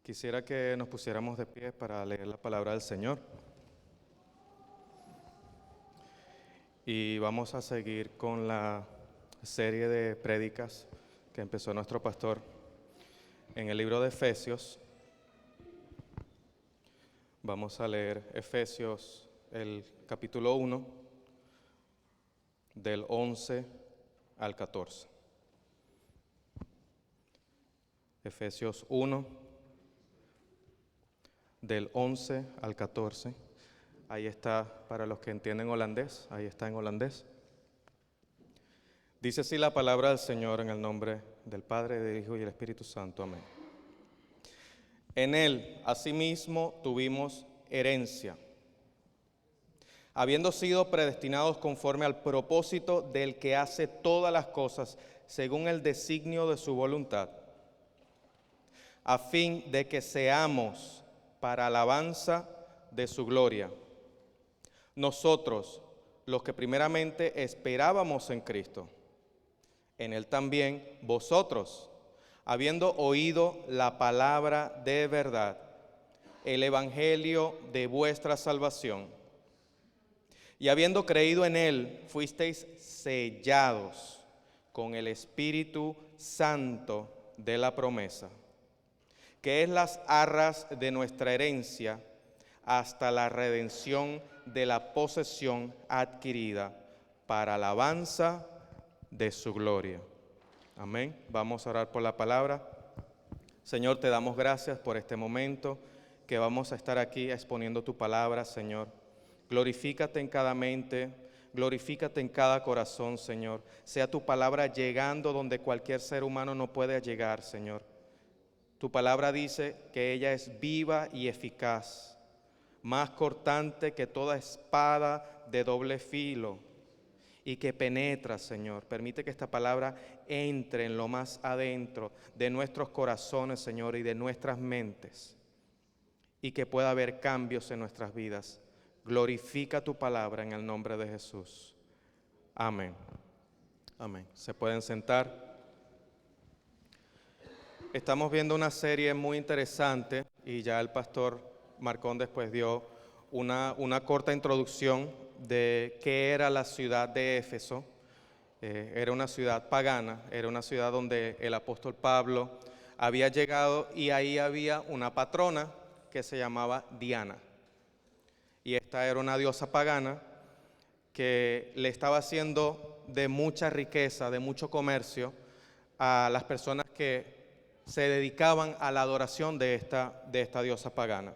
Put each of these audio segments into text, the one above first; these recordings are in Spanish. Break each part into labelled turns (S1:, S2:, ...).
S1: Quisiera que nos pusiéramos de pie para leer la palabra del Señor. Y vamos a seguir con la serie de prédicas que empezó nuestro pastor en el libro de Efesios. Vamos a leer Efesios, el capítulo 1, del 11 al 14. Efesios 1, del 11 al 14. Ahí está para los que entienden holandés, ahí está en holandés. Dice así la palabra del Señor en el nombre del Padre, del Hijo y del Espíritu Santo. Amén. En Él, asimismo, tuvimos herencia, habiendo sido predestinados conforme al propósito del que hace todas las cosas según el designio de su voluntad, a fin de que seamos para alabanza de su gloria. Nosotros, los que primeramente esperábamos en Cristo, en Él también vosotros, habiendo oído la palabra de verdad, el evangelio de vuestra salvación, y habiendo creído en Él, fuisteis sellados con el Espíritu Santo de la promesa, que es las arras de nuestra herencia, hasta la redención de la posesión adquirida para alabanza de su gloria. Amén. Vamos a orar por la palabra. Señor, te damos gracias por este momento que vamos a estar aquí exponiendo tu palabra, Señor. Glorifícate en cada mente, glorifícate en cada corazón, Señor. Sea tu palabra llegando donde cualquier ser humano no puede llegar, Señor. Tu palabra dice que ella es viva y eficaz, más cortante que toda espada de doble filo, y que penetra, Señor. Permite que esta palabra entre en lo más adentro de nuestros corazones, Señor, y de nuestras mentes, y que pueda haber cambios en nuestras vidas. Glorifica tu palabra en el nombre de Jesús. Amén. Amén. Se pueden sentar. Estamos viendo una serie muy interesante y ya el pastor Marcón después dio una corta introducción de qué era la ciudad de Éfeso. Era una ciudad pagana, era una ciudad donde el apóstol Pablo había llegado y ahí había una patrona que se llamaba Diana. Y esta era una diosa pagana que le estaba haciendo de mucha riqueza, de mucho comercio a las personas que se dedicaban a la adoración de esta diosa pagana.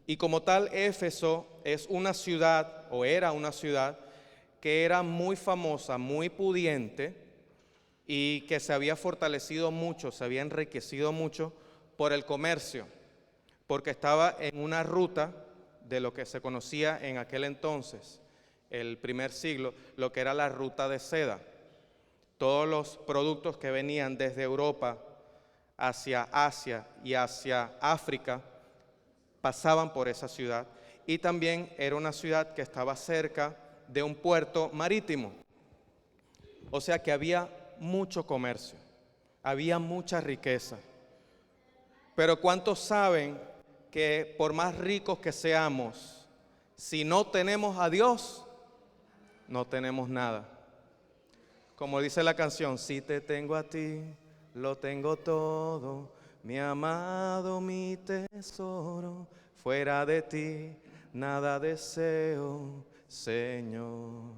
S1: Y como tal, Éfeso es una ciudad, o era una ciudad, que era muy famosa, muy pudiente, y que se había fortalecido mucho, se había enriquecido mucho por el comercio, porque estaba en una ruta de lo que se conocía en aquel entonces, el primer siglo, lo que era la ruta de seda. Todos los productos que venían desde Europa hacia Asia y hacia África pasaban por esa ciudad, y también era una ciudad que estaba cerca de un puerto marítimo, o sea que había mucho comercio, había mucha riqueza. Pero ¿cuántos saben que por más ricos que seamos, si no tenemos a Dios, no tenemos nada? Como dice la canción, si te tengo a ti, lo tengo todo, mi amado, mi tesoro, fuera de ti nada deseo, Señor.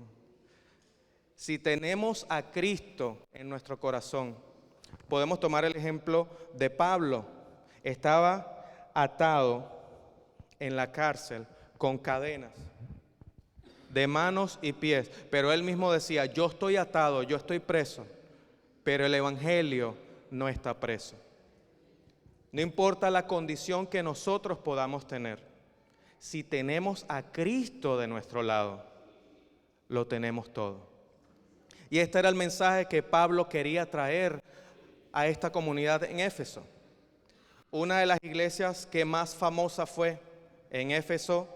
S1: Si tenemos a Cristo en nuestro corazón, podemos tomar el ejemplo de Pablo. Estaba atado en la cárcel con cadenas de manos y pies, pero él mismo decía, yo estoy atado, yo estoy preso, pero el evangelio no está preso. No importa la condición que nosotros podamos tener, si tenemos a Cristo de nuestro lado, lo tenemos todo. Y este era el mensaje que Pablo quería traer a esta comunidad en Éfeso. Una de las iglesias que más famosa fue en Éfeso,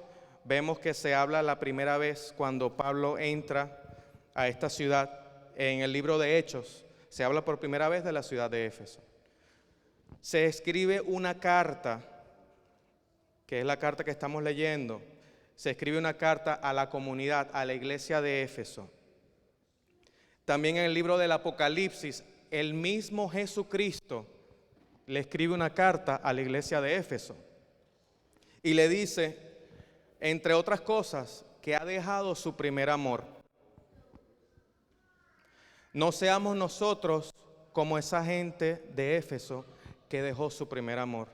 S1: vemos que se habla la primera vez cuando Pablo entra a esta ciudad en el libro de Hechos. Se habla por primera vez de la ciudad de Éfeso. se escribe una carta, que es la carta que estamos leyendo. Se escribe una carta a la comunidad, a la iglesia de Éfeso. También en el libro del Apocalipsis, el mismo Jesucristo le escribe una carta a la iglesia de Éfeso. Y le dice, entre otras cosas, que ha dejado su primer amor. No seamos nosotros como esa gente de Éfeso que dejó su primer amor.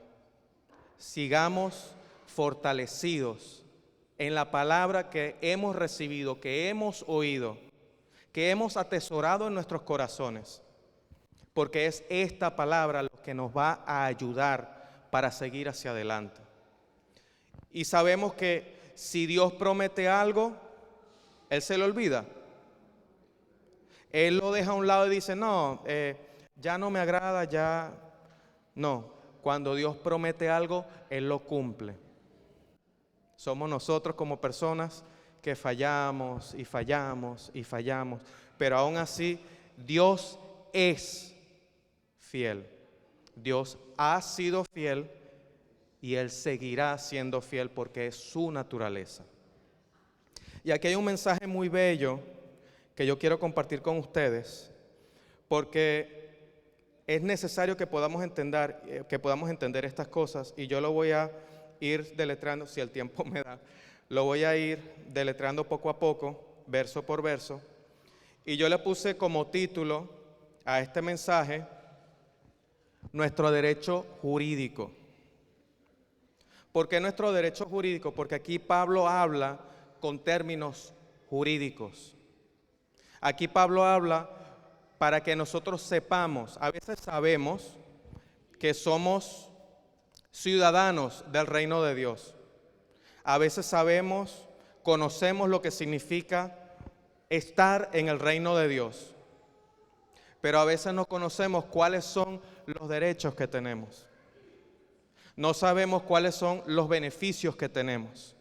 S1: Sigamos fortalecidos en la palabra que hemos recibido, que hemos oído, que hemos atesorado en nuestros corazones, porque es esta palabra lo que nos va a ayudar para seguir hacia adelante. Y sabemos que si Dios promete algo, Él se lo olvida. Él lo deja a un lado y dice, no, ya no me agrada, ya no. Cuando Dios promete algo, Él lo cumple. Somos nosotros como personas que fallamos y fallamos y fallamos, pero aún así Dios es fiel. Dios ha sido fiel y Él seguirá siendo fiel porque es su naturaleza. Y aquí hay un mensaje muy bello que yo quiero compartir con ustedes, porque es necesario que podamos entender estas cosas, y yo lo voy a ir deletreando, si el tiempo me da, lo voy a ir deletreando poco a poco, verso por verso, y yo le puse como título a este mensaje, nuestro derecho jurídico. ¿Por qué nuestro derecho jurídico? Porque aquí Pablo habla con términos jurídicos. Aquí Pablo habla para que nosotros sepamos, a veces sabemos que somos ciudadanos del reino de Dios. A veces sabemos, conocemos lo que significa estar en el reino de Dios. Pero a veces no conocemos cuáles son los derechos que tenemos. No sabemos cuáles son los beneficios que tenemos.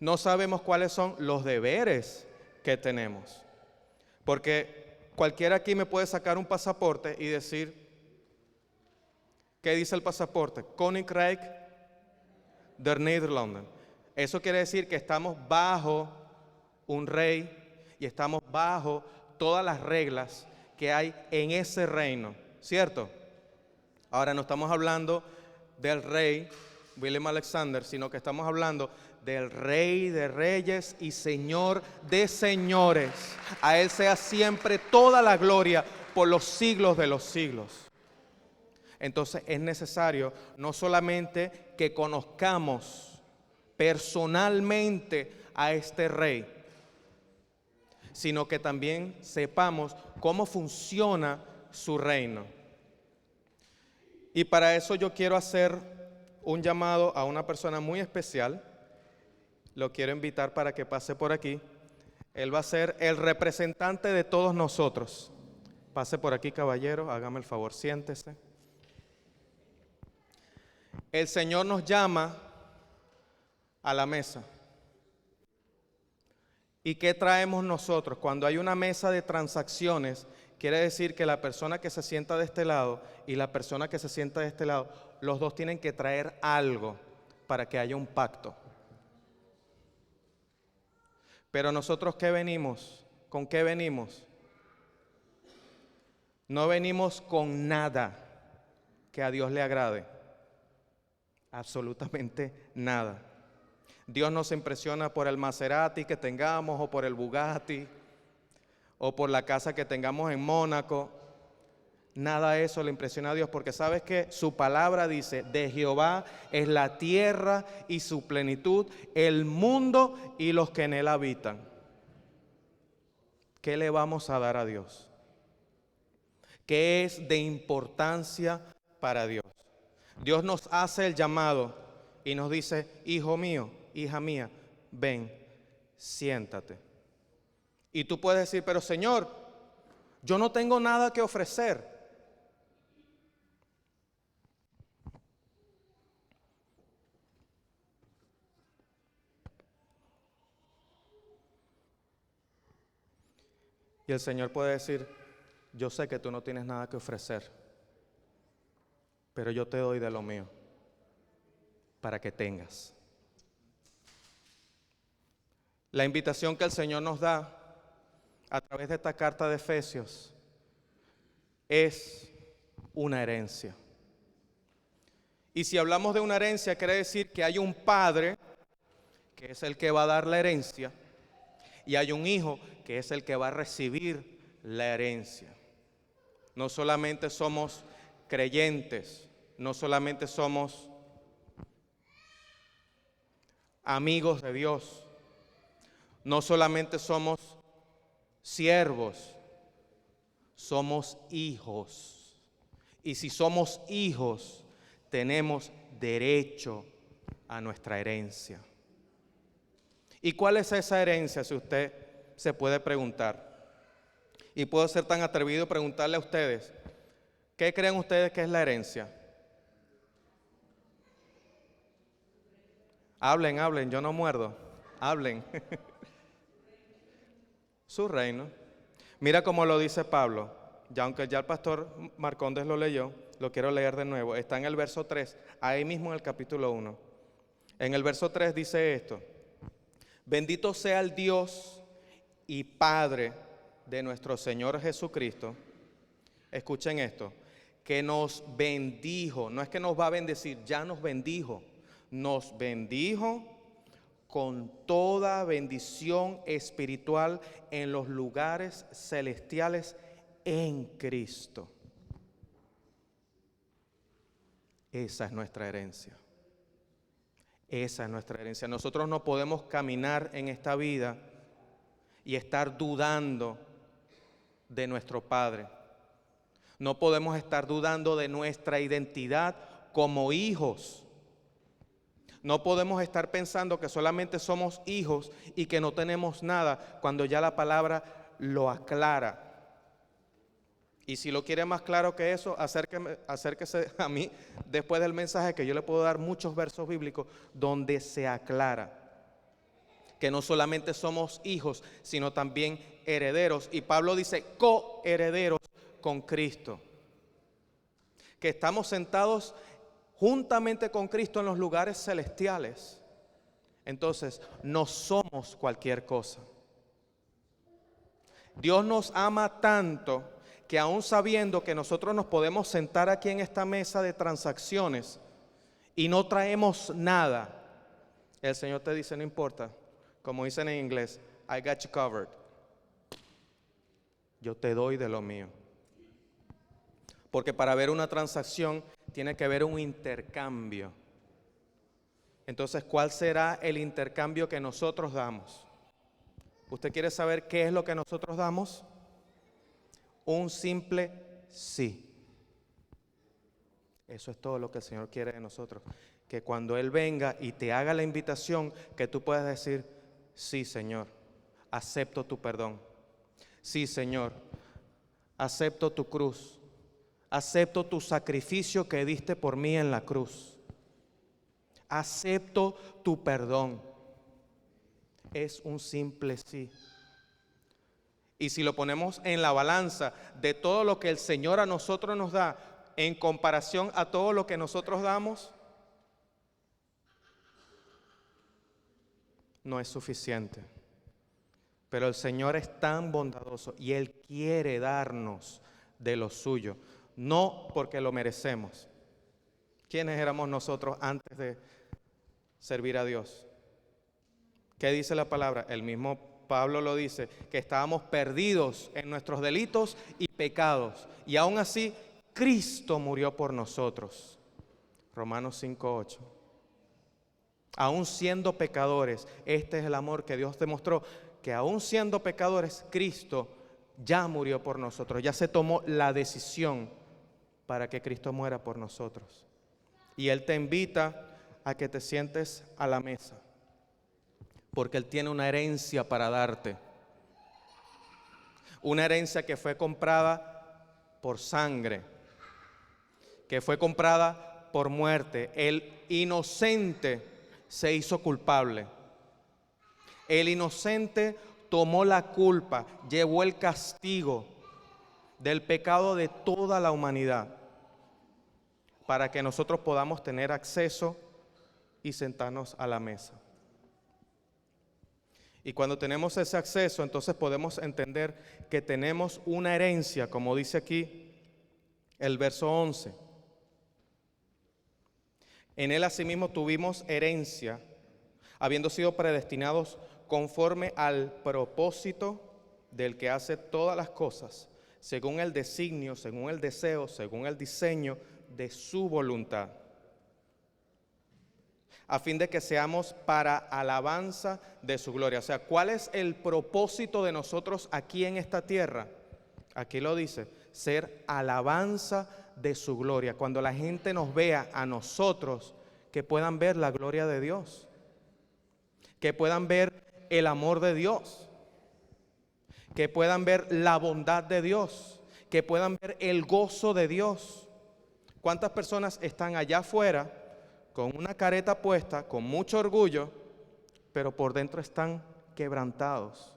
S1: No sabemos cuáles son los deberes que tenemos. Porque cualquiera aquí me puede sacar un pasaporte y decir, ¿qué dice el pasaporte? Koninkrijk der Nederlanden. Eso quiere decir que estamos bajo un rey y estamos bajo todas las reglas que hay en ese reino, ¿cierto? Ahora no estamos hablando del rey William Alexander, sino que estamos hablando del Rey de Reyes y Señor de Señores. A Él sea siempre toda la gloria por los siglos de los siglos. Entonces es necesario no solamente que conozcamos personalmente a este Rey, sino que también sepamos cómo funciona su reino. Y para eso yo quiero hacer un llamado a una persona muy especial. Lo quiero invitar para que pase por aquí. Él va a ser el representante de todos nosotros. Pase por aquí, caballero, hágame el favor, siéntese. El Señor nos llama a la mesa. ¿Y qué traemos nosotros? Cuando hay una mesa de transacciones, quiere decir que la persona que se sienta de este lado y la persona que se sienta de este lado, los dos tienen que traer algo para que haya un pacto. Pero nosotros, ¿qué venimos? ¿Con qué venimos? No venimos con nada que a Dios le agrade. Absolutamente nada. Dios no se impresiona por el Maserati que tengamos, o por el Bugatti, o por la casa que tengamos en Mónaco. Nada de eso le impresiona a Dios, porque sabes que su palabra dice, de Jehová es la tierra y su plenitud, el mundo y los que en él habitan. ¿Qué le vamos a dar a Dios? ¿Qué es de importancia para Dios? Dios nos hace el llamado y nos dice, hijo mío, hija mía, ven, siéntate. Y tú puedes decir, pero Señor, yo no tengo nada que ofrecer. Y el Señor puede decir, yo sé que tú no tienes nada que ofrecer, pero yo te doy de lo mío para que tengas. La invitación que el Señor nos da a través de esta carta de Efesios es una herencia. Y si hablamos de una herencia, quiere decir que hay un padre que es el que va a dar la herencia y hay un hijo que es el que va a recibir la herencia. No solamente somos creyentes, no solamente somos amigos de Dios, no solamente somos siervos, somos hijos. Y si somos hijos, tenemos derecho a nuestra herencia. ¿Y cuál es esa herencia? Si usted se puede preguntar. Y puedo ser tan atrevido a preguntarle a ustedes, ¿qué creen ustedes que es la herencia? Hablen, yo no muerdo. Hablen. Su reino. Mira cómo lo dice Pablo. Ya aunque ya el pastor Marcondes lo leyó, lo quiero leer de nuevo. Está en el verso 3, ahí mismo en el capítulo 1. En el verso 3 dice esto: bendito sea el Dios y Padre de nuestro Señor Jesucristo. Escuchen esto, que nos bendijo, no es que nos va a bendecir, ya nos bendijo con toda bendición espiritual en los lugares celestiales en Cristo. Esa es nuestra herencia. Esa es nuestra herencia. Nosotros no podemos caminar en esta vida y estar dudando de nuestro Padre. No podemos estar dudando de nuestra identidad como hijos. No podemos estar pensando que solamente somos hijos y que no tenemos nada cuando ya la palabra lo aclara. Y si lo quiere más claro que eso, acérquese a mí después del mensaje, que yo le puedo dar muchos versos bíblicos donde se aclara que no solamente somos hijos, sino también herederos. Y Pablo dice coherederos con Cristo, que estamos sentados juntamente con Cristo en los lugares celestiales. Entonces, no somos cualquier cosa. Dios nos ama tanto que aún sabiendo que nosotros nos podemos sentar aquí en esta mesa de transacciones y no traemos nada, el Señor te dice, no importa, como dicen en inglés, I got you covered. Yo te doy de lo mío. Porque para ver una transacción tiene que haber un intercambio. Entonces, ¿cuál será el intercambio que nosotros damos? ¿Usted quiere saber qué es lo que nosotros damos? Un simple sí. Eso es todo lo que el Señor quiere de nosotros. Que cuando Él venga y te haga la invitación, que tú puedas decir, sí, Señor, acepto tu perdón. Sí, Señor, acepto tu cruz. Acepto tu sacrificio que diste por mí en la cruz. Acepto tu perdón. Es un simple sí. Y si lo ponemos en la balanza de todo lo que el Señor a nosotros nos da en comparación a todo lo que nosotros damos, no es suficiente. Pero el Señor es tan bondadoso y Él quiere darnos de lo suyo, no porque lo merecemos. ¿Quiénes éramos nosotros antes de servir a Dios? ¿Qué dice la palabra? El mismo Pablo lo dice, que estábamos perdidos en nuestros delitos y pecados, y aún así Cristo murió por nosotros. Romanos 5:8. Aún siendo pecadores, este es el amor que Dios demostró, que aún siendo pecadores, Cristo ya murió por nosotros, ya se tomó la decisión para que Cristo muera por nosotros. Y Él te invita a que te sientes a la mesa, porque Él tiene una herencia para darte. Una herencia que fue comprada por sangre, que fue comprada por muerte. El inocente se hizo culpable. El inocente tomó la culpa, llevó el castigo del pecado de toda la humanidad. para que nosotros podamos tener acceso y sentarnos a la mesa. Y cuando tenemos ese acceso, entonces podemos entender que tenemos una herencia, como dice aquí el verso 11. En él asimismo tuvimos herencia, habiendo sido predestinados conforme al propósito del que hace todas las cosas, según el designio, según el deseo, según el diseño de su voluntad, a fin de que seamos para alabanza de su gloria. O sea, ¿cuál es el propósito de nosotros aquí en esta tierra? Aquí lo dice, ser alabanza de su gloria. Cuando la gente nos vea a nosotros, que puedan ver la gloria de Dios, que puedan ver el amor de Dios, que puedan ver la bondad de Dios, que puedan ver el gozo de Dios. ¿Cuántas personas están allá afuera con una careta puesta, con mucho orgullo, pero por dentro están quebrantados,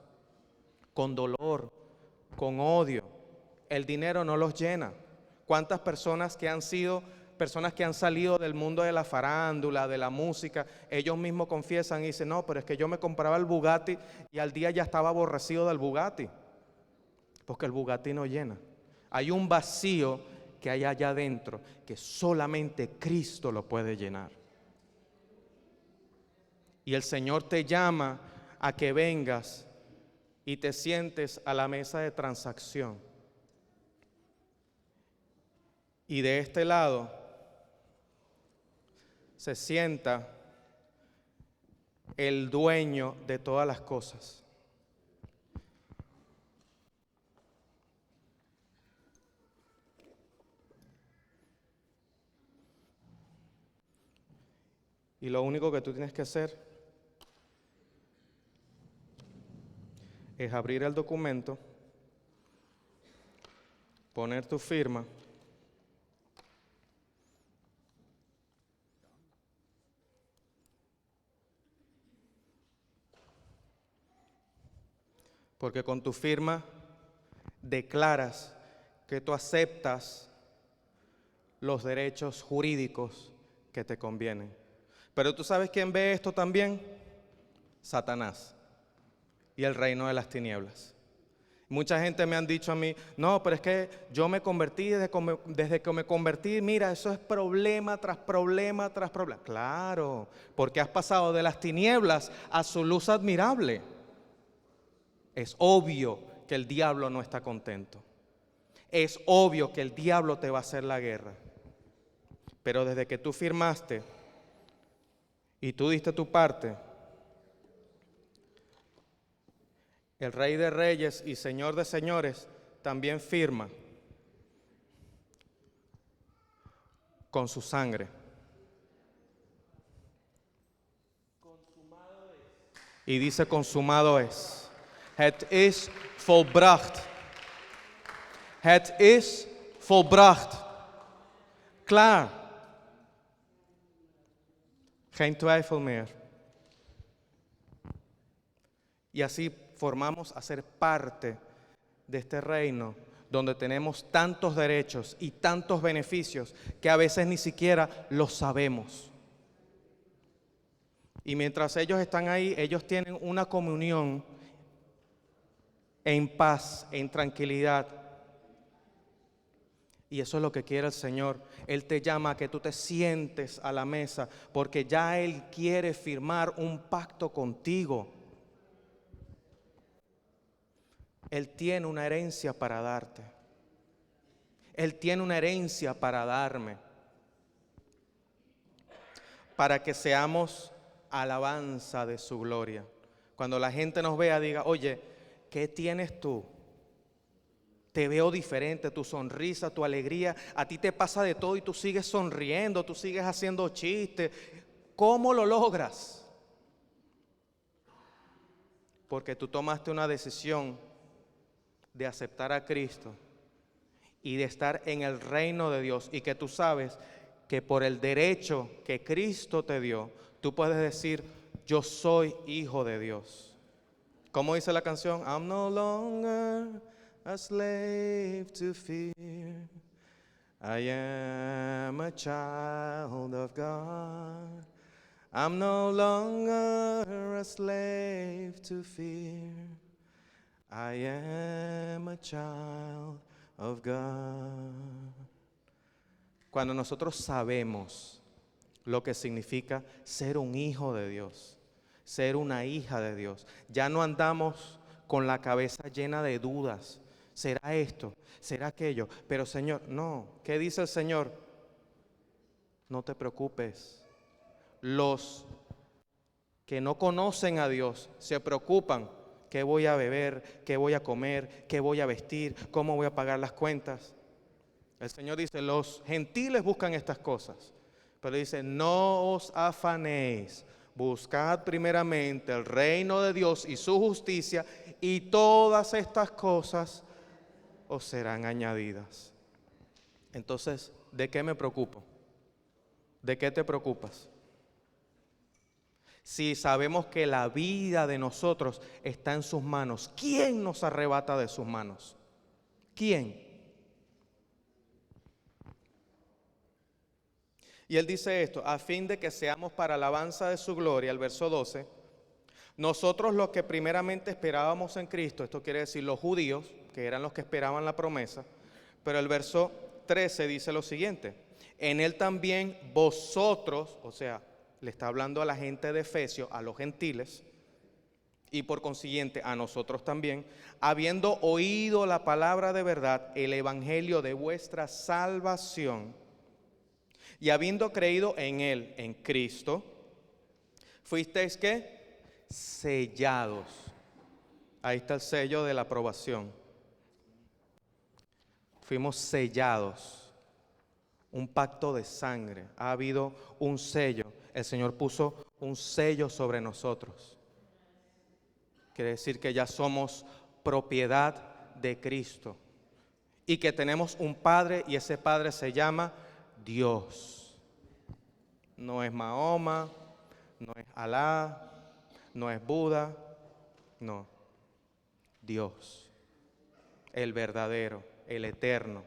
S1: con dolor, con odio? El dinero no los llena. ¿Cuántas personas que han salido del mundo de la farándula, de la música, ellos mismos confiesan y dicen, no, pero es que yo me compraba el Bugatti y al día ya estaba aborrecido del Bugatti? Porque el Bugatti no llena. Hay un vacío que hay allá adentro que solamente Cristo lo puede llenar. Y el Señor te llama a que vengas y te sientes a la mesa de transacción. Y de este lado se sienta el dueño de todas las cosas. Y lo único que tú tienes que hacer es abrir el documento, poner tu firma, porque con tu firma declaras que tú aceptas los derechos jurídicos que te convienen. Pero tú sabes quién ve esto también: Satanás y el reino de las tinieblas. Mucha gente me han dicho a mí, no, pero es que yo me convertí, desde que me convertí, mira, eso es problema tras problema tras problema. Claro, porque has pasado de las tinieblas a su luz admirable. Es obvio que el diablo no está contento. Es obvio que el diablo te va a hacer la guerra. Pero desde que tú firmaste y tú diste tu parte, el Rey de Reyes y Señor de Señores también firma con su sangre. Y dice, consumado es. Het is volbracht. Het is volbracht. Klaar. Geen twijfel meer. Y así formamos a ser parte de este reino donde tenemos tantos derechos y tantos beneficios que a veces ni siquiera los sabemos. Y mientras ellos están ahí, ellos tienen una comunión en paz, en tranquilidad. Y eso es lo que quiere el Señor. Él te llama a que tú te sientes a la mesa, porque ya Él quiere firmar un pacto contigo. Él tiene una herencia para darte. Él tiene una herencia para darme. Para que seamos alabanza de su gloria. Cuando la gente nos vea, diga, oye, ¿qué tienes tú? Te veo diferente, tu sonrisa, tu alegría, a ti te pasa de todo y tú sigues sonriendo, tú sigues haciendo chistes. ¿Cómo lo logras? Porque tú tomaste una decisión de aceptar a Cristo y de estar en el reino de Dios, y que tú sabes que por el derecho que Cristo te dio, tú puedes decir, yo soy hijo de Dios. ¿Cómo dice la canción? I'm no longer a slave to fear, I am a child of God. I'm no longer a slave to fear. I am a child of God. Cuando nosotros sabemos lo que significa ser un hijo de Dios, ser una hija de Dios, ya no andamos con la cabeza llena de dudas. ¿Será esto? ¿Será aquello? Pero Señor, no. ¿Qué dice el Señor? No te preocupes. Los que no conocen a Dios se preocupan. ¿Qué voy a beber? ¿Qué voy a comer? ¿Qué voy a vestir? ¿Cómo voy a pagar las cuentas? El Señor dice, los gentiles buscan estas cosas. Pero dice, no os afanéis. Buscad primeramente el reino de Dios y su justicia, y todas estas cosas os serán añadidas. Entonces, ¿de qué me preocupo? ¿De qué te preocupas? Si sabemos que la vida de nosotros está en sus manos, ¿quién nos arrebata de sus manos? ¿Quién? Y él dice esto, a fin de que seamos para alabanza de su gloria, el verso 12, nosotros los que primeramente esperábamos en Cristo, esto quiere decir los judíos, que eran los que esperaban la promesa, pero el verso 13 dice lo siguiente, en él también vosotros, o sea, le está hablando a la gente de Efesios, a los gentiles, y por consiguiente a nosotros también, habiendo oído la palabra de verdad, el evangelio de vuestra salvación, y habiendo creído en él, en Cristo, fuisteis ¿qué? Sellados. Ahí está el sello de la aprobación. Fuimos sellados. Un pacto de sangre. Ha habido un sello. El Señor puso un sello sobre nosotros. Quiere decir que ya somos propiedad de Cristo. Y que tenemos un Padre, y ese Padre se llama Dios. No es Mahoma, no es Alá, no es Buda, no. Dios, el verdadero, el eterno.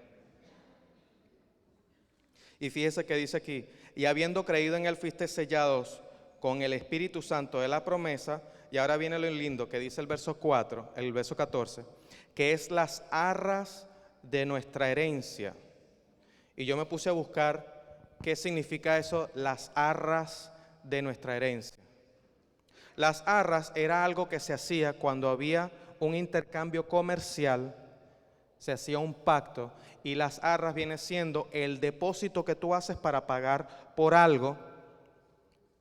S1: Y fíjese que dice aquí, y habiendo creído en él fuiste sellados con el Espíritu Santo de la promesa, y ahora viene lo lindo que dice el verso 4, el verso 14, que es las arras de nuestra herencia. Y yo me puse a buscar qué significa eso, las arras de nuestra herencia. Las arras era algo que se hacía cuando había un intercambio comercial, se hacía un pacto, y las arras viene siendo el depósito que tú haces para pagar por algo,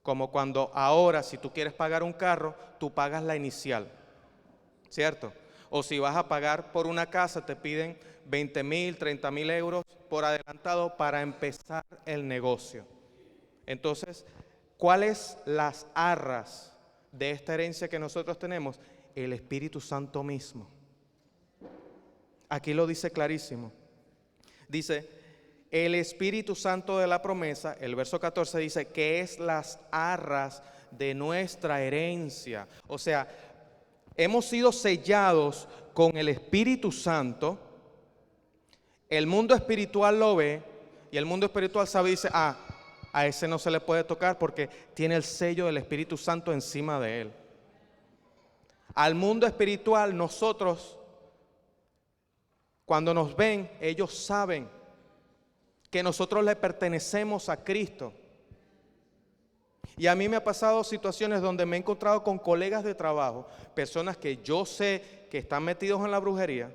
S1: como cuando ahora si tú quieres pagar un carro, tú pagas la inicial, ¿cierto? O si vas a pagar por una casa, te piden 20,000, 30,000 euros por adelantado para empezar el negocio. Entonces, ¿cuáles las arras de esta herencia que nosotros tenemos? El Espíritu Santo mismo. Aquí lo dice clarísimo. Dice, el Espíritu Santo de la promesa, el verso 14 dice, que es las arras de nuestra herencia. O sea, hemos sido sellados con el Espíritu Santo. El mundo espiritual lo ve y el mundo espiritual sabe y dice, a ese no se le puede tocar porque tiene el sello del Espíritu Santo encima de él. Al mundo espiritual nosotros, cuando nos ven, ellos saben que nosotros le pertenecemos a Cristo. Y a mí me ha pasado situaciones donde me he encontrado con colegas de trabajo, personas que yo sé que están metidos en la brujería,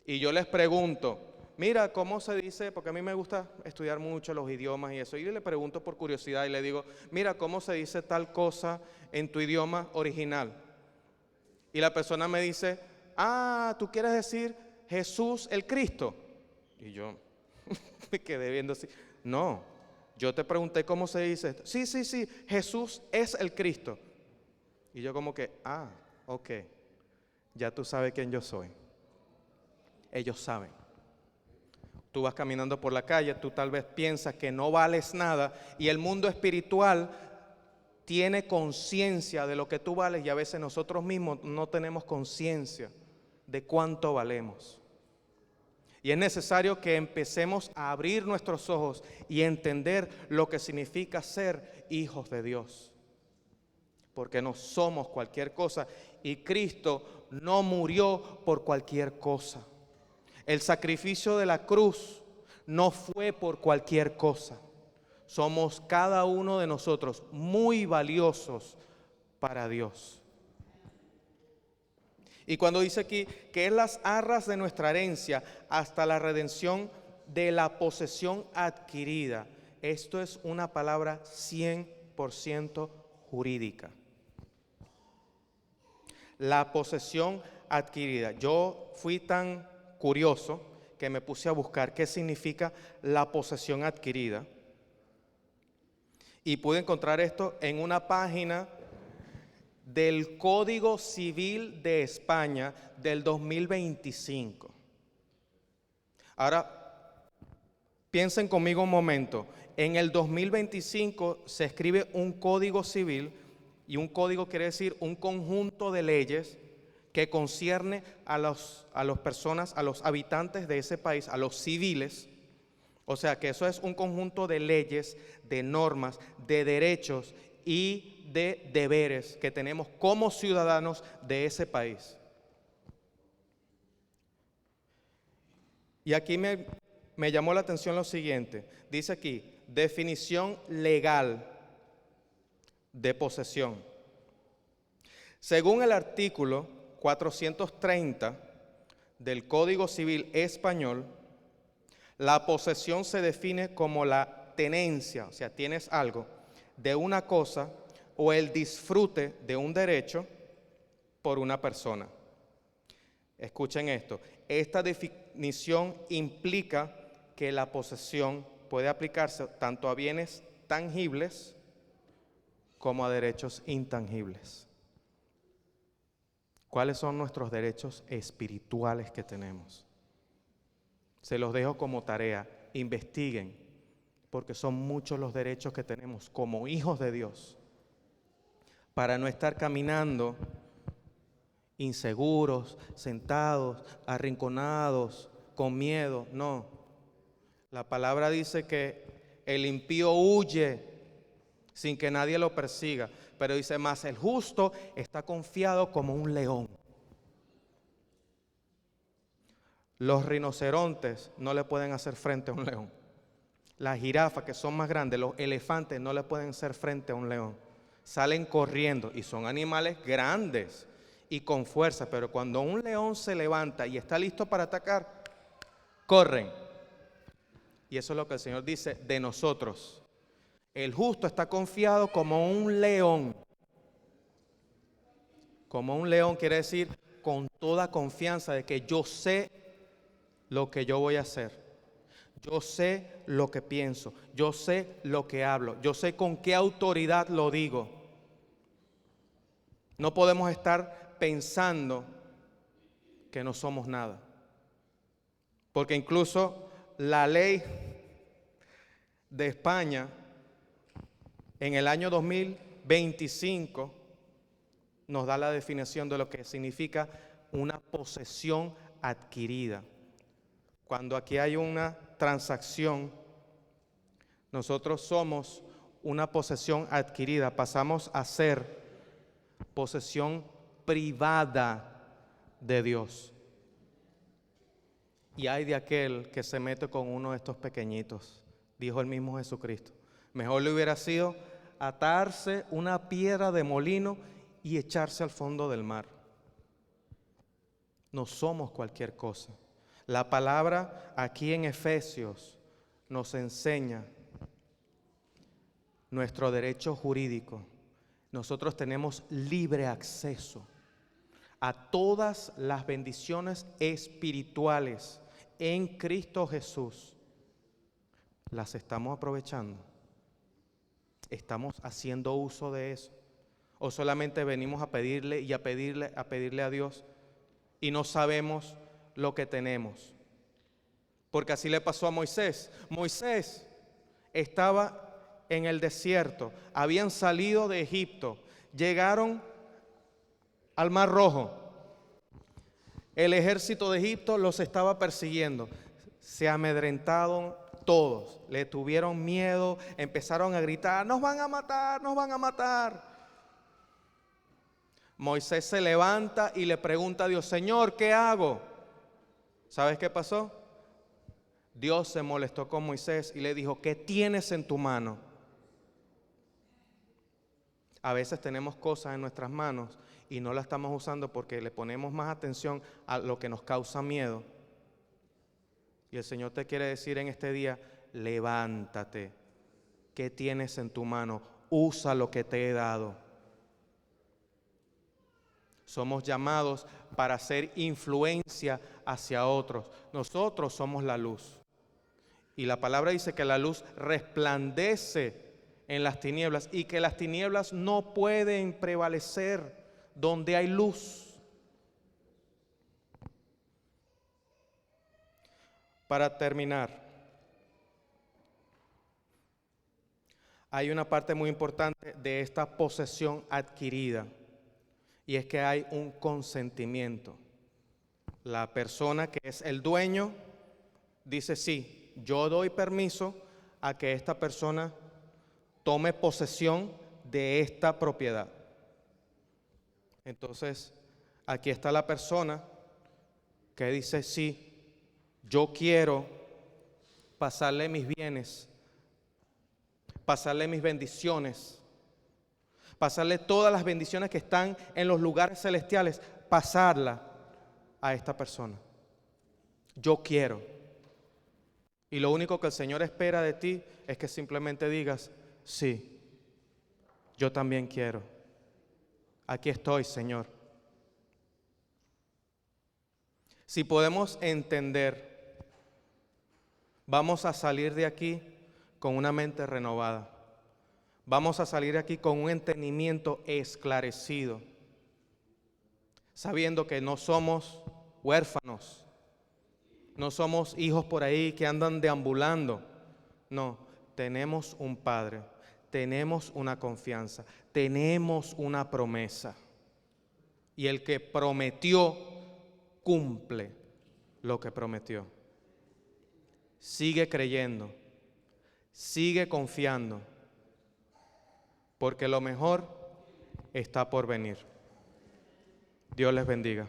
S1: y yo les pregunto, mira, ¿cómo se dice? Porque a mí me gusta estudiar mucho los idiomas y eso, y le pregunto por curiosidad y le digo, mira, ¿cómo se dice tal cosa en tu idioma original? Y la persona me dice, ¿tú quieres decir Jesús el Cristo? Y yo me quedé viendo así, no, yo te pregunté cómo se dice esto. Sí, Jesús es el Cristo. Y yo como que, ok, ya tú sabes quién yo soy. Ellos saben. Tú vas caminando por la calle, tú tal vez piensas que no vales nada y el mundo espiritual tiene conciencia de lo que tú vales y a veces nosotros mismos no tenemos conciencia de cuánto valemos. Y es necesario que empecemos a abrir nuestros ojos y entender lo que significa ser hijos de Dios. Porque no somos cualquier cosa y Cristo no murió por cualquier cosa. El sacrificio de la cruz no fue por cualquier cosa. Somos cada uno de nosotros muy valiosos para Dios. Y cuando dice aquí que es las arras de nuestra herencia hasta la redención de la posesión adquirida, esto es una palabra 100% jurídica. La posesión adquirida. Yo fui tan curioso que me puse a buscar qué significa la posesión adquirida. Y pude encontrar esto en una página del Código Civil de España del 2025. Ahora, piensen conmigo un momento. En el 2025 se escribe un Código Civil, y un código quiere decir un conjunto de leyes que concierne a las personas, a los habitantes de ese país, a los civiles. O sea que eso es un conjunto de leyes, de normas, de derechos y de deberes que tenemos como ciudadanos de ese país. Y aquí me llamó la atención lo siguiente. Dice aquí, definición legal de posesión. Según el artículo 430 del Código Civil Español, la posesión se define como la tenencia, o sea, tienes algo, de una cosa o el disfrute de un derecho por una persona. Escuchen esto, esta definición implica que la posesión puede aplicarse tanto a bienes tangibles como a derechos intangibles. ¿Cuáles son nuestros derechos espirituales que tenemos? Se los dejo como tarea, investiguen, porque son muchos los derechos que tenemos como hijos de Dios, para no estar caminando inseguros, sentados, arrinconados, con miedo. No, la palabra dice que el impío huye sin que nadie lo persiga, pero dice más, el justo está confiado como un león. Los rinocerontes no le pueden hacer frente a un león. Las jirafas, que son más grandes, los elefantes no le pueden hacer frente a un león. Salen corriendo y son animales grandes y con fuerza, pero cuando un león se levanta y está listo para atacar, corren. Y eso es lo que el Señor dice de nosotros. El justo está confiado como un león. Como un león quiere decir con toda confianza de que yo sé lo que yo voy a hacer. Yo sé lo que pienso. Yo sé lo que hablo. Yo sé con qué autoridad lo digo. No podemos estar pensando que no somos nada. Porque incluso la ley de España en el año 2025 nos da la definición de lo que significa una posesión adquirida. Cuando aquí hay una transacción, nosotros somos una posesión adquirida, pasamos a ser posesión privada de Dios. Y hay de aquel que se mete con uno de estos pequeñitos, dijo el mismo Jesucristo. Mejor le hubiera sido atarse una piedra de molino y echarse al fondo del mar. No somos cualquier cosa. La palabra aquí en Efesios nos enseña nuestro derecho jurídico. Nosotros tenemos libre acceso a todas las bendiciones espirituales en Cristo Jesús. ¿Las estamos aprovechando? ¿Estamos haciendo uso de eso? ¿O solamente venimos a pedirle y a pedirle a Dios y no sabemos lo que tenemos? Porque así le pasó a Moisés. Moisés estaba en el desierto, habían salido de Egipto, llegaron al Mar Rojo. El ejército de Egipto los estaba persiguiendo. se amedrentaron todos, le tuvieron miedo, empezaron a gritar, nos van a matar, nos van a matar. Moisés se levanta y le pregunta a Dios, Señor, ¿qué hago? ¿Sabes qué pasó? Dios se molestó con Moisés y le dijo, ¿qué tienes en tu mano? A veces tenemos cosas en nuestras manos y no las estamos usando porque le ponemos más atención a lo que nos causa miedo. Y el Señor te quiere decir en este día, levántate. ¿Qué tienes en tu mano? Usa lo que te he dado. Somos llamados para hacer influencia hacia otros. Nosotros somos la luz. Y la palabra dice que la luz resplandece en las tinieblas y que las tinieblas no pueden prevalecer donde hay luz. Para terminar, hay una parte muy importante de esta posesión adquirida y es que hay un consentimiento. La persona que es el dueño dice, sí, yo doy permiso a que esta persona tome posesión de esta propiedad. Entonces, aquí está la persona que dice, sí, yo quiero pasarle mis bienes, pasarle mis bendiciones, pasarle todas las bendiciones que están en los lugares celestiales, pasarla a esta persona. Yo quiero. Y lo único que el Señor espera de ti es que simplemente digas, sí, yo también quiero. Aquí estoy, Señor. Si podemos entender, vamos a salir de aquí con una mente renovada. Vamos a salir de aquí con un entendimiento esclarecido, sabiendo que no somos huérfanos, no somos hijos por ahí que andan deambulando. No, tenemos un Padre, tenemos una confianza, tenemos una promesa. Y el que prometió, cumple lo que prometió. Sigue creyendo, sigue confiando, porque lo mejor está por venir. Dios les bendiga.